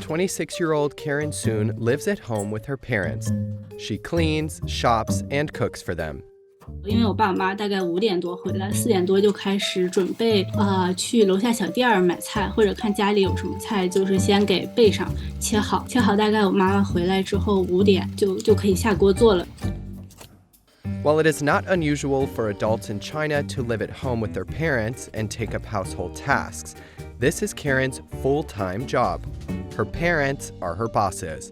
26-year-old Karen Soon lives at home with her parents. She cleans, shops, and cooks for them. 因为我爸我妈大概5点多回来，4点多就开始准备，去楼下小店儿买菜，或者看家里有什么菜，就是先给备上，切好，大概我妈妈回来之后5点就可以下锅做了。While it is not unusual for adults in China to live at home with their parents and take up household tasks, this is Karen's full-time job. Her parents are her bosses.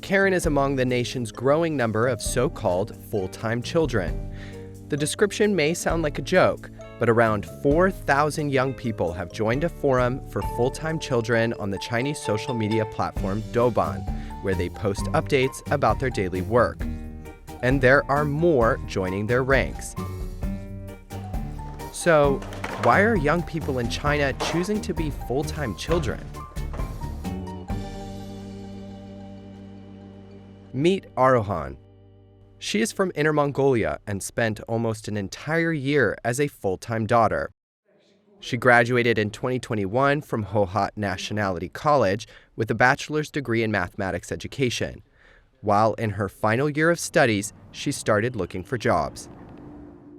Karen is among the nation's growing number of so-called full-time children. The description may sound like a joke, but around 4,000 young people have joined a forum for full-time children on the Chinese social media platform Douban, where they post updates about their daily work. And there are more joining their ranks. So, why are young people in China choosing to be full-time children? Meet Arohan. She is from Inner Mongolia and spent almost an entire year as a full-time daughter. She graduated in 2021 from Hohhot Nationality College with a bachelor's degree in mathematics education. While in her final year of studies, she started looking for jobs.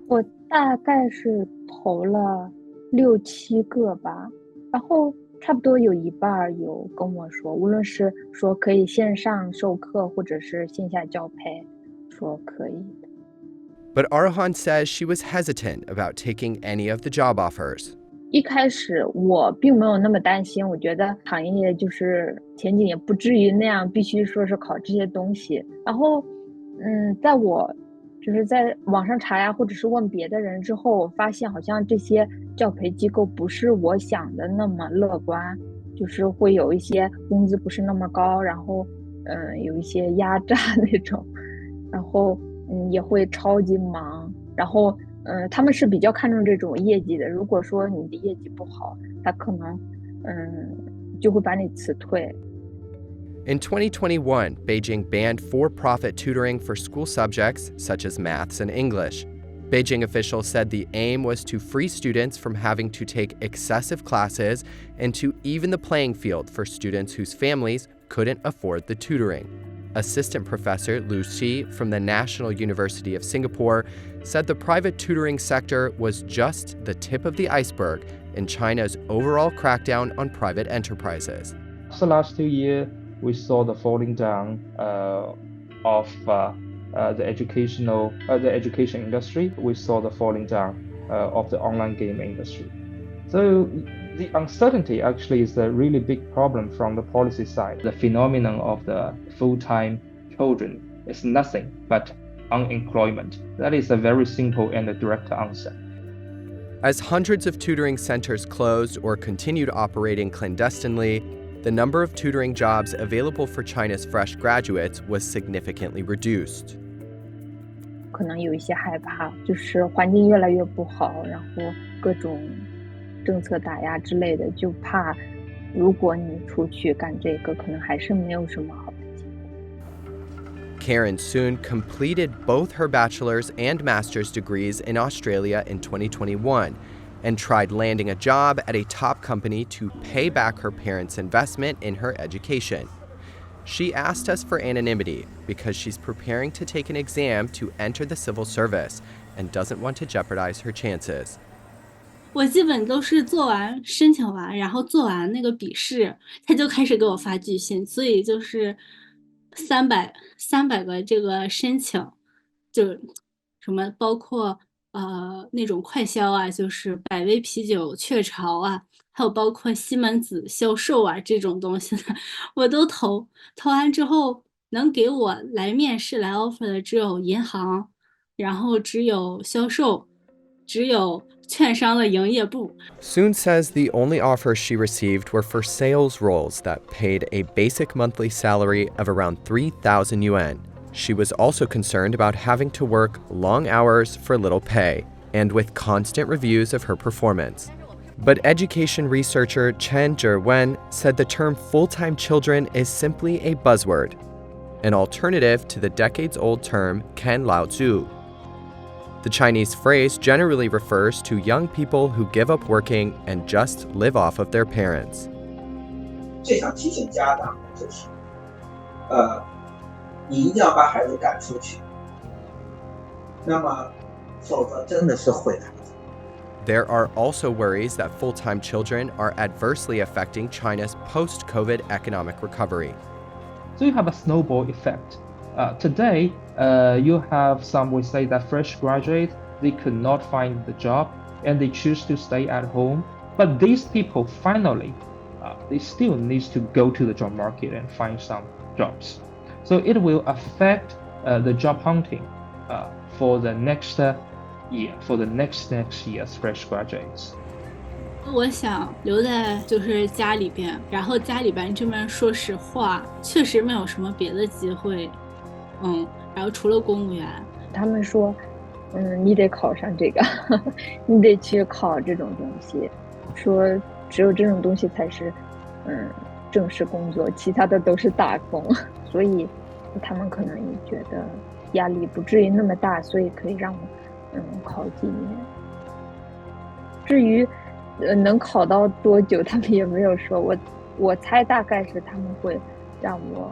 我大概是投了6-7个吧，然后差不多有一半有跟我说，无论是说可以线上授课或者是线下教培，说可以的。But Arohan says she was hesitant about taking any of the job offers. 一开始我并没有那么担心，我觉得行业就是前景也不至于那样，必须说是考这些东西。然后，在我就是在网上查呀，或者是问别的人之后，我发现好像这些教培机构不是我想的那么乐观，就是会有一些工资不是那么高，然后有一些压榨那种，然后也会超级忙，然后他们是比较看重这种业绩的，如果说你的业绩不好，他可能就会把你辞退。In 2021, Beijing banned for-profit tutoring for school subjects such as maths and English. Beijing officials said the aim was to free students from having to take excessive classes and to even the playing field for students whose families couldn't afford the tutoring. Assistant Professor Lu Xi from the National University of Singapore said the private tutoring sector was just the tip of the iceberg in China's overall crackdown on private enterprises. The last 2 years, we saw the falling down of the education industry. We saw the falling down of the online game industry. So the uncertainty actually is a really big problem from the policy side. The phenomenon of the full-time children is nothing but unemployment. That is a very simple and a direct answer. As hundreds of tutoring centers closed or continued operating clandestinely, the number of tutoring jobs available for China's fresh graduates was significantly reduced. 可能有一些害怕，就是环境越来越不好，然后各种政策打压之类的，就怕如果你出去干这个，可能还是没有什么好的结果。Karen Soon completed both her bachelor's and master's degrees in Australia in 2021 and tried landing a job at a top company to pay back her parents' investment in her education. She asked us for anonymity because she's preparing to take an exam to enter the civil service and doesn't want to jeopardize her chances. 我基本都是申请完，然后做完那个笔试，他就开始给我发拒信，所以就是300个这个申请，就什么包括那种快销啊，就是百威啤酒雀巢啊，还有包括西门子销售啊这种东西的，我都投完之后，能给我来面试来 offer 的只有银行，然后只有销售，只有券商的营业部。Soon says the only offers she received were for sales roles that paid a basic monthly salary of around 3,000 yuan. She was also concerned about having to work long hours for little pay and with constant reviews of her performance. But education researcher Chen Zhiwen said the term full-time children is simply a buzzword, an alternative to the decades-old term Ken Lao Zu. The Chinese phrase generally refers to young people who give up working and just live off of their parents. 最想提醒家长的就是，你一定要把孩子赶出去，那么否则真的是毁孩子。There are also worries that full-time children are adversely affecting China's post-COVID economic recovery. So you have a snowball effect. Today, you have some will say that fresh graduates, they could not find the job and they choose to stay at home. But these people finally, they still need to go to the job market and find some jobs. So it will affect the job hunting for the next year, for the next year's fresh graduates. 我想留在就是家里边，然后家里边这边说实话，确实没有什么别的机会，然后除了公务员，他们说，你得考上这个，你得去考这种东西，说只有这种东西才是，正式工作，其他的都是打工，所以他们可能也觉得压力不至于那么大，所以可以让我，考几年。至于能考到多久，他们也没有说。我猜大概是他们会让我，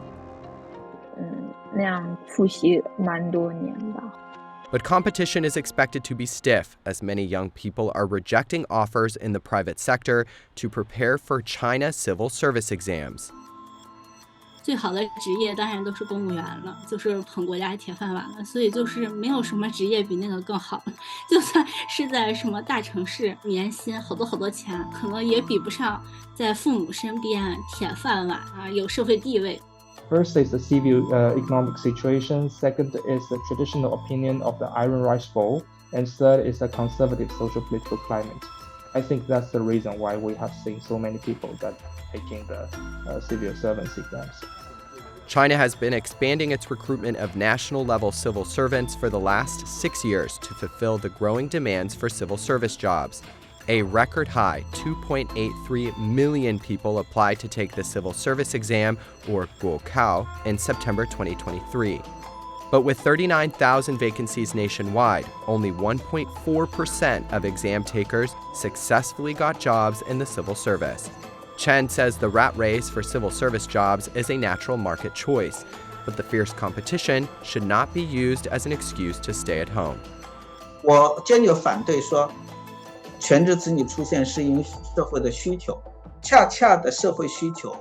那样复习蛮多年吧。But competition is expected to be stiff, as many young people are rejecting offers in the private sector to prepare for China civil service exams. 最好的职业当然都是公务员了，就是捧国家铁饭碗了，所以就是没有什么职业比那个更好。就算是在什么大城市，年薪好多钱，可能也比不上在父母身边铁饭碗啊，有社会地位。First is the civil economic situation. Second is the traditional opinion of the Iron Rice Bowl. And third is the conservative social political climate. I think that's the reason why we have seen so many people that taking the civil servants exams. China has been expanding its recruitment of national-level civil servants for the last 6 years to fulfill the growing demands for civil service jobs. A record high 2.83 million people applied to take the civil service exam, or guokao, in September 2023. But with 39,000 vacancies nationwide, only 1.4% of exam takers successfully got jobs in the civil service. Chen says the rat race for civil service jobs is a natural market choice, but the fierce competition should not be used as an excuse to stay at home. 我坚决反对说全职子女出现是因为社会的需求，恰恰的社会需求，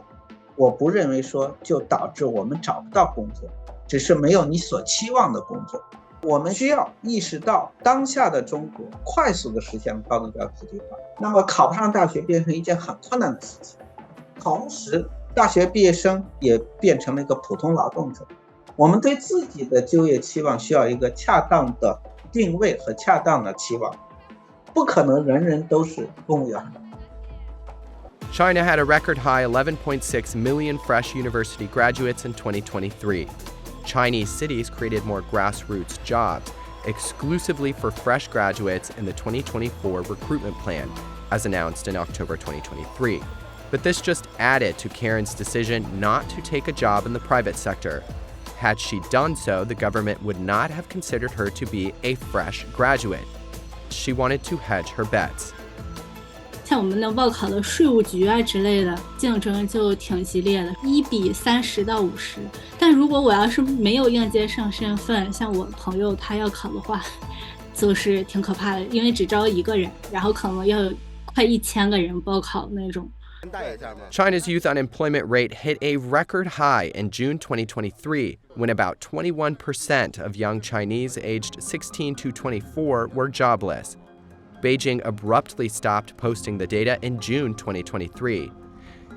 我不认为说就导致我们找不到工作，只是没有你所期望的工作。我们需要意识到当下的中国快速的实现高等教育普及化，那么考不上大学变成一件很困难的事情，同时大学毕业生也变成了一个普通劳动者。我们对自己的就业期望需要一个恰当的定位和恰当的期望，不可能人人都是公务员。China had a record high 11.6 million fresh university graduates in 2023. Chinese cities created more grassroots jobs exclusively for fresh graduates in the 2024 recruitment plan, as announced in October 2023. But this just added to Karen's decision not to take a job in the private sector. Had she done so, the government would not have considered her to be a fresh graduate. She wanted to hedge her bets. 像我们的报考的税务局啊之类的，竞争就挺激烈的，1比30到50。但如果我要是没有应届生身份，像我朋友他要考的话，就是挺可怕的，因为只招1个人，然后可能要有快1000个人报考那种。China's youth unemployment rate hit a record high in June 2023, when about 21% of young Chinese aged 16 to 24 were jobless. Beijing abruptly stopped posting the data in June 2023.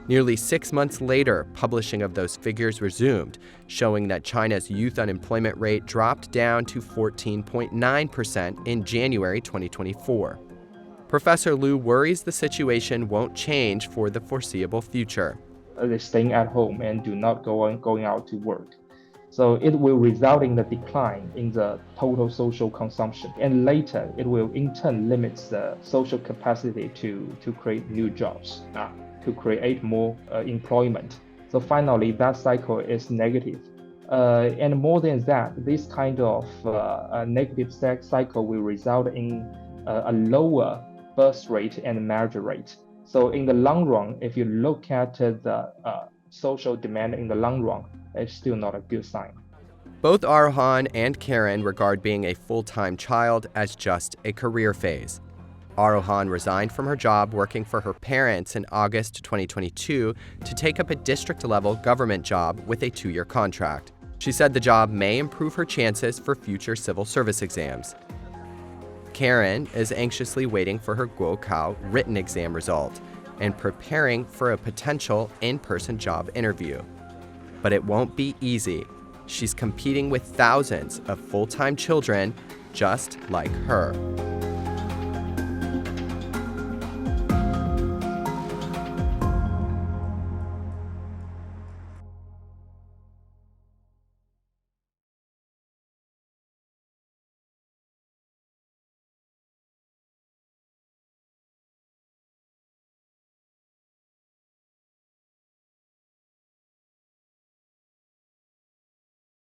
Nearly 6 months later, publishing of those figures resumed, showing that China's youth unemployment rate dropped down to 14.9% in January 2024. Professor Liu worries the situation won't change for the foreseeable future. They're staying at home and do not going out to work. So it will result in the decline in the total social consumption. And later, it will in turn limit the social capacity to create new jobs, to create more employment. So finally, that cycle is negative. And more than that, this kind of negative cycle will result in a lower birth rate and marriage rate. So in the long run, if you look at the social demand in the long run, it's still not a good sign. Both Arhan and Karen regard being a full-time child as just a career phase. Arhan resigned from her job working for her parents in August 2022 to take up a district-level government job with a 2-year contract. She said the job may improve her chances for future civil service exams. Karen is anxiously waiting for her Guokao written exam result and preparing for a potential in-person job interview. But it won't be easy. She's competing with thousands of full-time children just like her.